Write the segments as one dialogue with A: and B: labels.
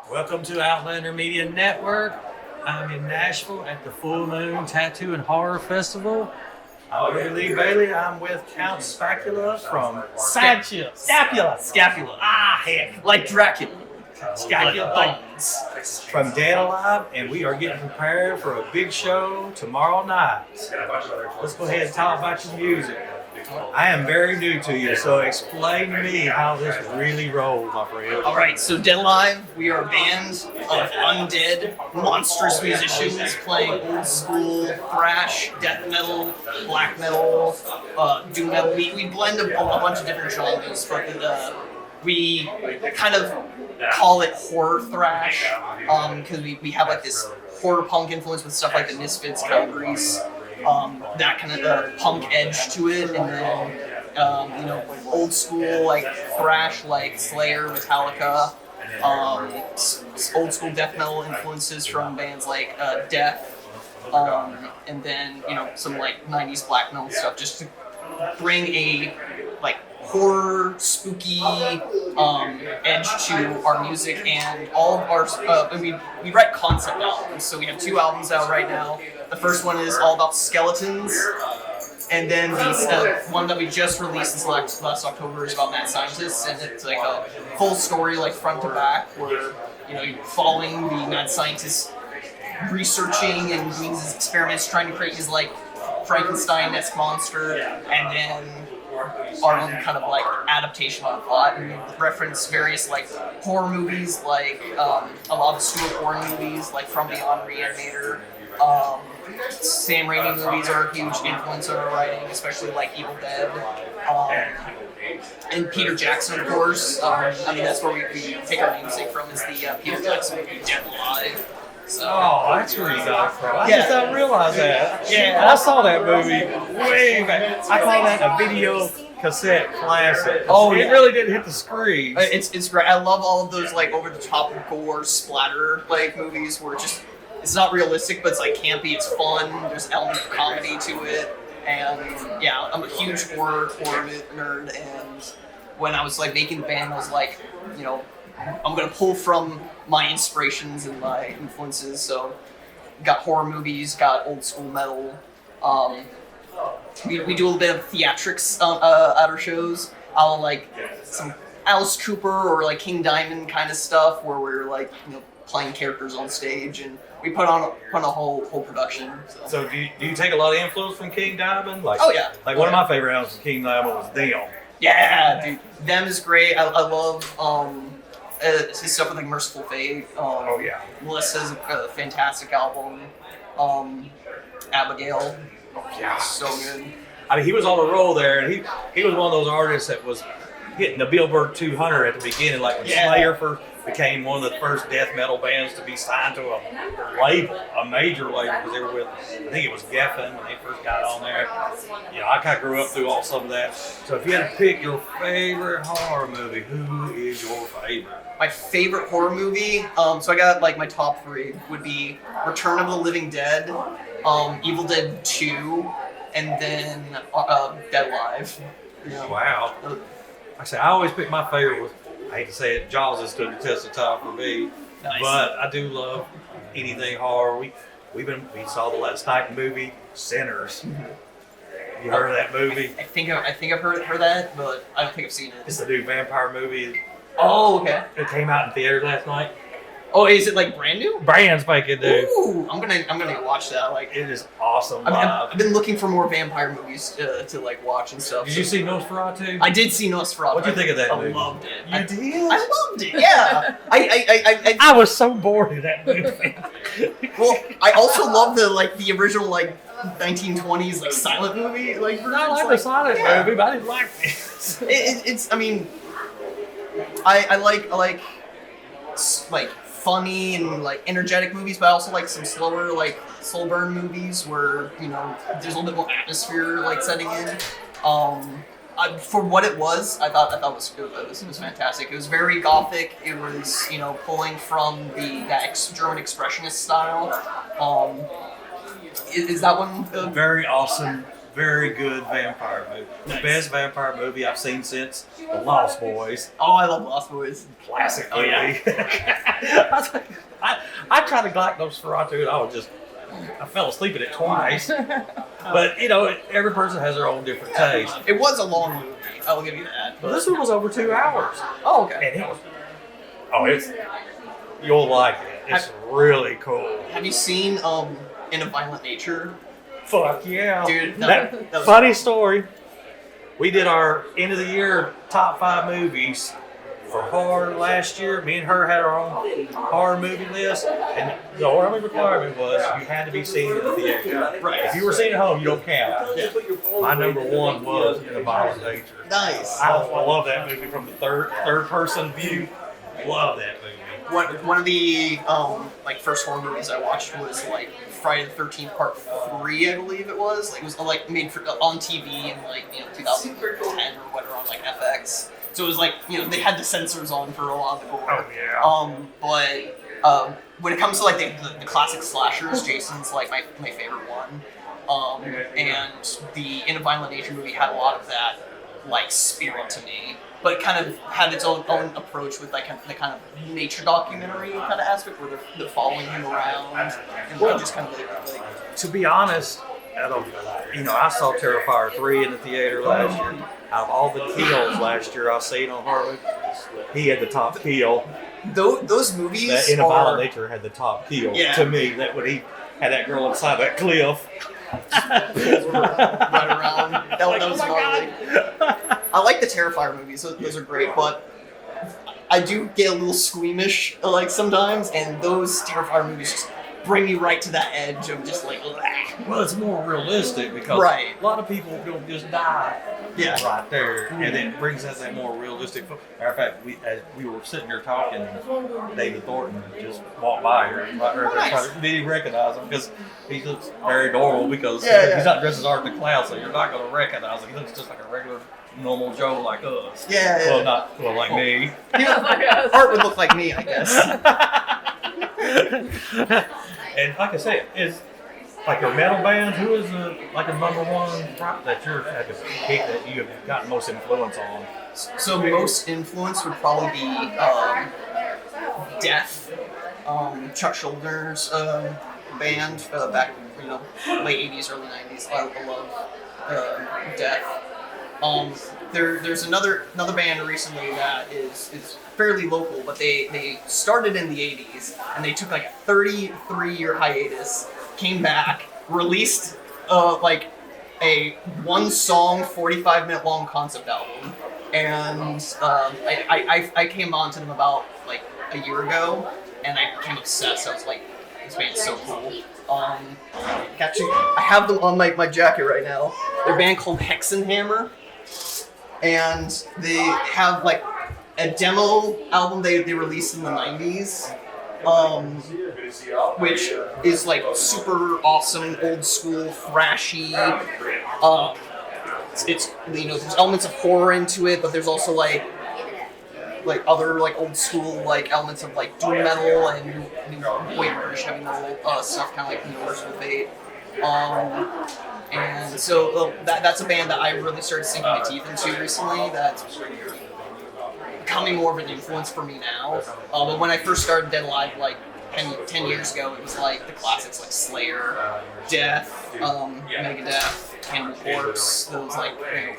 A: Welcome to Outlander Media Network. I'm in Nashville at the Full Moon Tattoo and Horror Festival. I'm Kirby Lee Bailey. I'm with Count Scapula from
B: Scapula. Ah, heck. Like Dracula. Scapula bones.
A: from Dead Alive, and we are getting prepared for a big show tomorrow night. Let's go ahead and talk about your music. I am very new to you, so explain to me how this really rolls, my friend.
B: All right, so Dead Alive, we are a band of undead, monstrous musicians playing old school thrash, death metal, black metal, doom metal. We blend a bunch of different genres, but we kind of call it horror thrash because we have like this horror punk influence with stuff like the Misfits, Calgary's. That kind of punk edge to it, and then old school like thrash like Slayer, Metallica, old school death metal influences from bands like Death, and then some like 90s black metal stuff, just to bring a like horror, spooky edge to our music. And all of our we write concept albums, so we have 2 albums out right now. The first one is all about skeletons, and then the one that we just released this last October is about mad scientists, and it's like a full story, like front to back, where you're following the mad scientist researching and doing his experiments, trying to create his like Frankenstein-esque monster, and then our own kind of like adaptation of the plot. And we reference various like horror movies, like a lot of Stuart Warren movies, like From Beyond, Reanimator. Sam Raimi movies are a huge influence on our writing, especially like Evil Dead. And Peter Jackson, of course. That's where we take our namesake from, is the Peter Jackson movie Dead Alive. So,
A: that's where you got it from. I just don't realize that.
B: Yeah.
A: I saw that movie way back. I call that a video cassette classic.
B: Oh,
A: it
B: yeah.
A: really didn't hit the screen.
B: It's great. I love all of those like over the top gore splatter like movies where it's not realistic, but it's like campy. It's fun. There's elements of comedy to it, and yeah, I'm a huge horror nerd. And when I was like making the band, I was like, I'm gonna pull from my inspirations and my influences. So, got horror movies, got old school metal. We do a little bit of theatrics at our shows. I'll like some Alice Cooper or like King Diamond kind of stuff, where we're like playing characters on stage, and we put on a whole production.
A: So do you take a lot of influence from King Diamond? Like,
B: oh yeah.
A: Like one of my favorite albums from King Diamond was Them.
B: Yeah, dude, Them is great. I love his stuff with like Merciful Fate.
A: Oh yeah.
B: Melissa's a fantastic album. Abigail.
A: Yeah.
B: So good.
A: I mean, he was on a roll there, and he was one of those artists that was hitting the Billboard 200 at the beginning, like when Slayer first became one of the first death metal bands to be signed to a label, a major label, because they were with, I think it was Geffen when they first got on there. I kind of grew up through some of that. So if you had to pick your favorite horror movie, who is your favorite?
B: My favorite horror movie, so I got like my top 3 would be Return of the Living Dead, Evil Dead 2, and then Dead Alive.
A: Wow. I always pick my favorite was, I hate to say it, Jaws has stood the test of time for me.
B: Nice.
A: But I do love anything horror. We saw the last night movie Sinners. You heard of that movie?
B: I think I've heard that, but I don't think I've seen it.
A: It's the new vampire movie.
B: Oh, okay.
A: It came out in theaters last night.
B: Oh, is it like brand new?
A: Brand spanking new.
B: Ooh, I'm gonna watch that. Like,
A: it is awesome.
B: I've been looking for more vampire movies to like watch and stuff.
A: Did you see Nosferatu?
B: I did see Nosferatu.
A: What'd you think of that movie?
B: I loved it.
A: You did?
B: I loved it. Yeah.
A: I was so bored of that movie.
B: Well, I also love the original like 1920s like silent movie. Like,
A: I like the silent movie, but I didn't like this.
B: It's. I mean, I like funny and like energetic movies, but I also like some slower, like slow burn movies where there's a little bit more atmosphere like setting in. For what it was, I thought it was good. It was fantastic. It was very gothic. It was pulling from that German expressionist style. Is that one
A: very awesome very good vampire movie. The
B: Nice.
A: best vampire movie I've seen since The Lost Boys.
B: Oh, I love Lost Boys.
A: Classic
B: Oh,
A: movie.
B: yeah.
A: I was like, I tried to like Nosferatu, and I fell asleep in it twice. But every person has their own different taste.
B: It was a long movie. I'll give you that.
A: But this one was over 2 hours,
B: Oh, okay.
A: and you'll like it. It's really cool.
B: Have you seen In a Violent Nature?
A: Fuck yeah,
B: Dude,
A: That
B: that was
A: funny story. We did our end of the year top 5 movies for horror last year. Me and her had our own horror movie list, and the only requirement was you had to be seen in the theater.
B: Right.
A: If you were seen at home, you don't count. My number 1 was In a Violent Nature.
B: nice.
A: I love that movie from the third person view. Love that movie.
B: One of the first horror movies I watched was like Friday the 13th Part 3, I believe it was. Like, it was made on TV in 2010 or whatever on FX. So it was they had the censors on for a lot of the gore.
A: Oh yeah.
B: But when it comes to the classic slashers, Jason's my favorite one. And the In a Violent Nature movie had a lot of that spirit to me, but it kind of had its own approach with the kind of nature documentary kind of aspect where they're following him around and just kind of
A: To be honest, I saw Terrifier 3 in the theater last year. Out of all the kills last year I seen on horror movies, he had the top kill.
B: those movies
A: That In a Violent Nature had the top kill to me. That when he had that girl inside that cliff.
B: right around. That was gnarly. I like the Terrifier movies; those are great. But I do get a little squeamish sometimes, and those Terrifier movies just bring me right to that edge of just
A: Well, it's more realistic because
B: Right.
A: a lot of people will just die right there, and it brings us that more realistic. Matter of fact, as we were sitting here talking, David Thornton just walked by here. Right there,
B: Nice.
A: did he recognize him? Because he looks very normal because
B: Yeah.
A: he's not dressed as Art the Clown, so you're not going to recognize him. He looks just like a regular, normal Joe like us.
B: Yeah.
A: Well, like me.
B: Art would look like me, I guess.
A: And like I said, is your metal band. Who is a number 1 rock that you're at the peak that you have gotten most influence on?
B: So most influence would probably be Death, Chuck Schuldner's band back late 80s, early 90s. I love Death. There's another band recently that is fairly local, but they started in the 80s and they took a 33-year hiatus, came back, released a 1-song, 45-minute long concept album, and I came on to them about a year ago, and I became obsessed. I was like, this band's so cool. Actually, I have them on my jacket right now. They're a band called Hexenhammer, and they have a demo album they released in the 90s, which is super awesome, old school, thrashy. It's there's elements of horror into it, but there's also other old school elements of doom metal and new wave British heavy metal stuff, kind of Universal Fate. And so that's a band that I really started sinking my teeth into recently. That's becoming more of an influence for me now. But when I first started Dead Alive 10 years ago, it was the classics Slayer, Death, Megadeth, Cannibal Corpse, those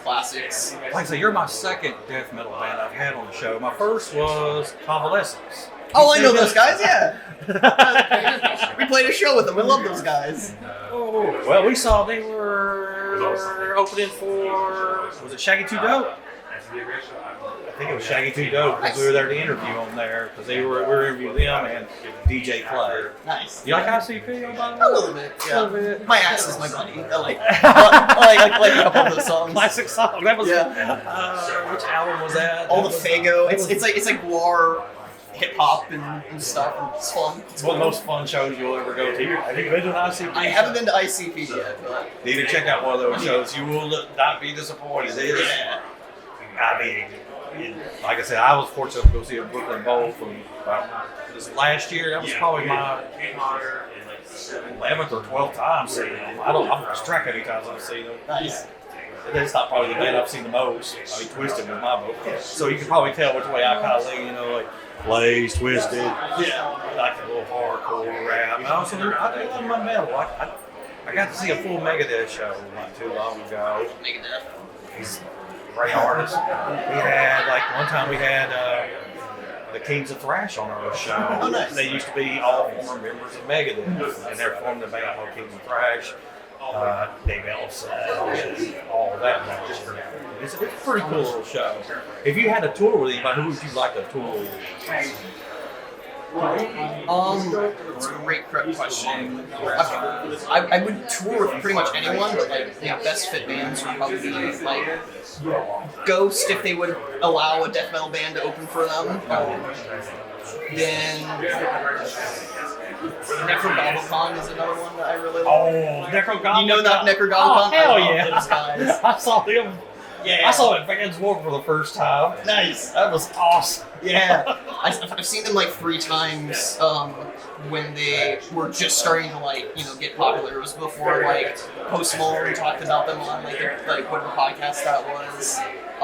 B: classics.
A: Like I say, you're my second death metal band I've had on the show. My first was Convalescence.
B: Oh, I know those guys, yeah. We played a show with them. I love those guys.
A: Oh, well, we saw they were opening for, was it Shaggy 2 Dope? I think it was Shaggy 2 Dope because we were there to interview them there because we were interviewing them and DJ Clay.
B: Nice.
A: You like ICP?
B: A little bit, yeah.
A: A little bit.
B: My Axe is my buddy. I like a couple of those songs.
A: Classic song. That was
B: Yeah.
A: which album was that?
B: All the Fago. It's like war, hip hop and stuff. And it's fun.
A: It's one of the most fun shows you'll ever go to. Have you been to an ICP?
B: I haven't been to ICP yet, but
A: You need to check out one of those shows. You will not be disappointed. I mean, like I said, I was fortunate to go see a Brooklyn Bowl from this last year. That was probably my 11th or 12th time seeing them. I've lost track how many times I've seen them.
B: Nice.
A: That's not probably the band I've seen the most. I mean, Twisted was my book. So you can probably tell which way I kind of lean, like Blaze, Twisted, like a little hardcore rap. And also, I do love my metal. I got to see a full Megadeth show not too long ago.
B: Megadeth.
A: He's a great artist. We had, one time we had the Kings of Thrash on our show.
B: Oh, nice.
A: They used to be all former members of Megadeth, and they're formed a band called Kings of Thrash. Dave Ellison, all of that match. It's a pretty cool little show. If you had a tour with anybody, who would you like to tour with?
B: It's a great question. I would tour with pretty much anyone, but best fit bands would probably be Ghost if they would allow a death metal band to open for them. Then Necrogobblecon is another one that I really like.
A: Oh, Necrogobblecon.
B: You know that Necrogobblecon?
A: Oh, hell
B: I love
A: yeah.
B: those guys.
A: I saw them.
B: Yeah.
A: I saw it at Vans Warped for the first time.
B: Nice.
A: That was awesome.
B: Yeah. I've seen them 3 times when they were just starting to get popular. It was before Post Malone talked about them on whatever podcast that was. I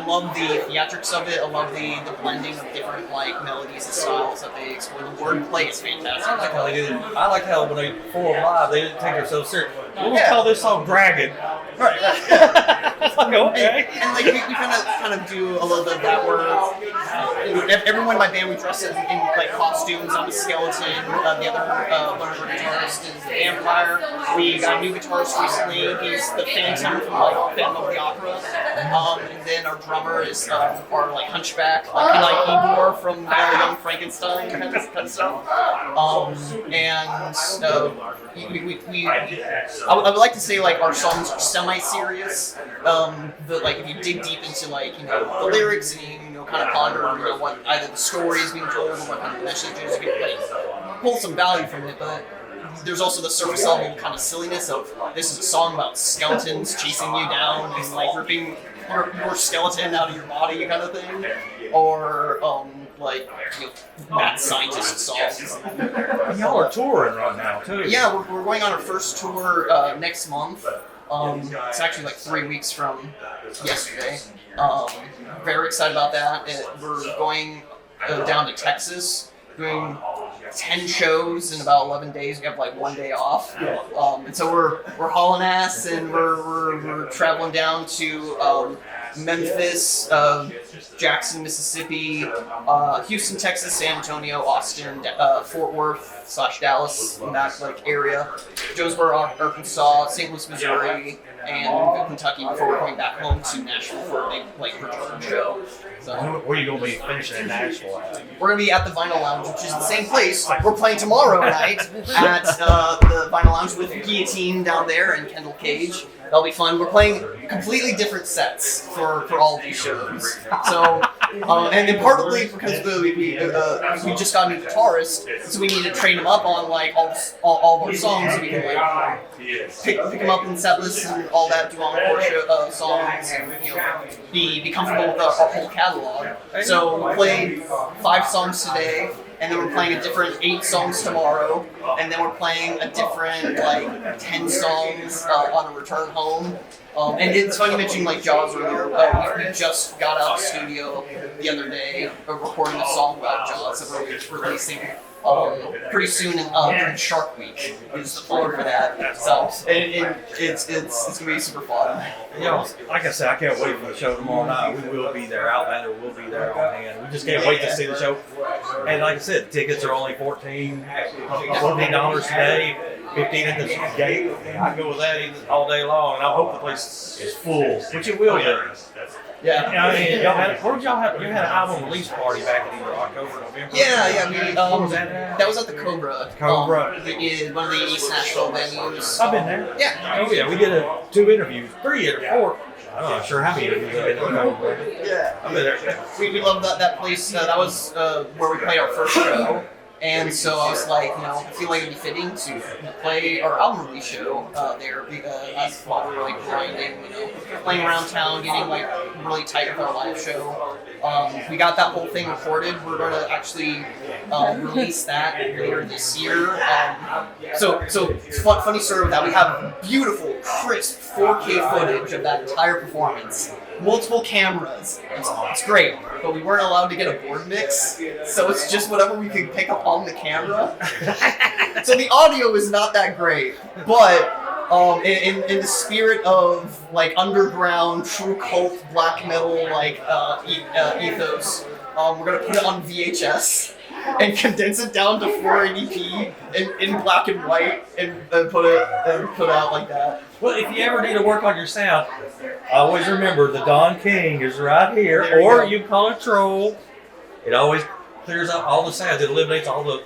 B: love the theatrics of it. I love the blending of different melodies and styles that they explore. The wordplay is fantastic.
A: I like how when they perform live, they didn't take themselves serious. We'll call this song Dragon.
B: Right.
A: Okay.
B: And we kind of do a little bit of that where everyone in my band we dress in costumes. I'm a skeleton. The other one of our guitarists is the vampire. We got a new guitarist recently. He's the Phantom from Phantom of the Opera. And then our drummer is our hunchback, Igor from Young Frankenstein kind of stuff. I would like to say our songs are semi-serious. If you dig deep into the lyrics and you kind of ponder what either the story is being told or what kind of messages you can pull some value from it, but there's also the surface level kind of silliness of this is a song about skeletons chasing you down and ripping your skeleton out of your body kind of thing, or mad scientist songs.
A: Y'all are touring right now too.
B: Yeah, we're going on our first tour next month. It's actually 3 weeks from yesterday. Very excited about that. We're going down to Texas, doing 10 shows in about 11 days. We have 1 day off. And so we're hauling ass, and we're traveling down to Memphis, Jackson, Mississippi, Houston, Texas, San Antonio, Austin, Fort Worth / Dallas, in that area, Jonesboro, Arkansas, St. Louis, Missouri, and Kentucky before we're coming back home to Nashville for a big return show. So,
A: where are you going to be finishing in Nashville at?
B: We're going to be at the Vinyl Lounge, which is the same place we're playing tomorrow night at the Vinyl Lounge with Guillotine down there and Kendall Cage. That'll be fun. We're playing completely different sets for all of these shows. So, and partly because we just got a new guitarist, so we need to train him up on all of our songs, so we can pick him up in set lists and all that, do encore songs, and be comfortable with our whole catalog. So we played 5 songs today. And then we're playing a different 8 songs tomorrow, and then we're playing a different 10 songs on a return home. And it's funny you mentioned Jaws earlier, but we just got out of the studio the other day recording a song about Jaws that we're releasing pretty soon in Shark Week is the plan for that. So it's gonna be super fun.
A: Like I said, I can't wait for the show tomorrow night. We will be there. Outlander will be there on hand. We just can't wait to see the show. And like I said, tickets are only $14 today, $15 at the gate. I go with that all day long, and I hope the place is full, which it will be.
B: Yeah.
A: I mean, you had an album release party back in either October or November?
B: Yeah.
A: Where was that at?
B: That was at the Cobra.
A: Cobra.
B: One of the East Nashville venues.
A: I've been there.
B: Yeah.
A: Oh yeah, we did 2 interviews, 3 or 4. I'm not sure how many interviews I've been to Cobra.
B: Yeah.
A: I've been there.
B: We love that place. That was where we played our first show. And so I was I feel like it'd be fitting to play our album release show there, as while we were grinding, playing around town, getting like really tight with our live show. We got that whole thing recorded. We're going to actually release that later this year. So funny story with that. We have beautiful, crisp 4K footage of that entire performance. Multiple cameras. It's great, but we weren't allowed to get a board mix, so it's just whatever we could pick up on the camera. So the audio is not that great, but in the spirit of like underground, true cult black metal like ethos, we're gonna put it on VHS and condense it down to 480p in black and white and put it out like that.
A: Well, if you ever need to work on your sound, always remember the Don King is right here,
B: There you
A: or
B: go.
A: you call it Troll. It always clears up all the sounds. It eliminates all the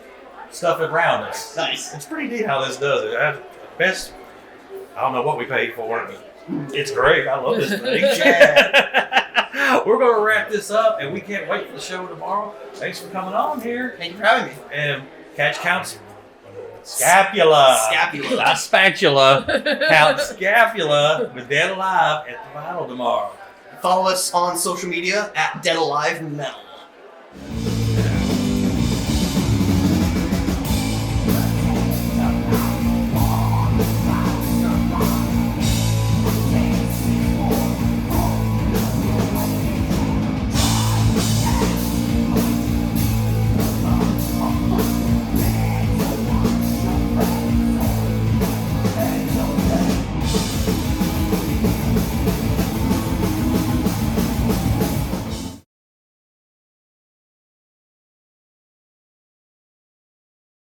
A: stuff around us.
B: Nice.
A: It's pretty neat how this does it. Best. I don't know what we paid for it, but it's great. I love this thing.
B: Yeah.
A: We're going to wrap this up, and we can't wait for the show tomorrow. Thanks for coming on here.
B: Thank you for having me.
A: And catch Count Scapula.
B: Scapula.
A: Not spatula. Count Scapula with Dead Alive at the Vinyl tomorrow.
B: Follow us on social media at Dead Alive Metal.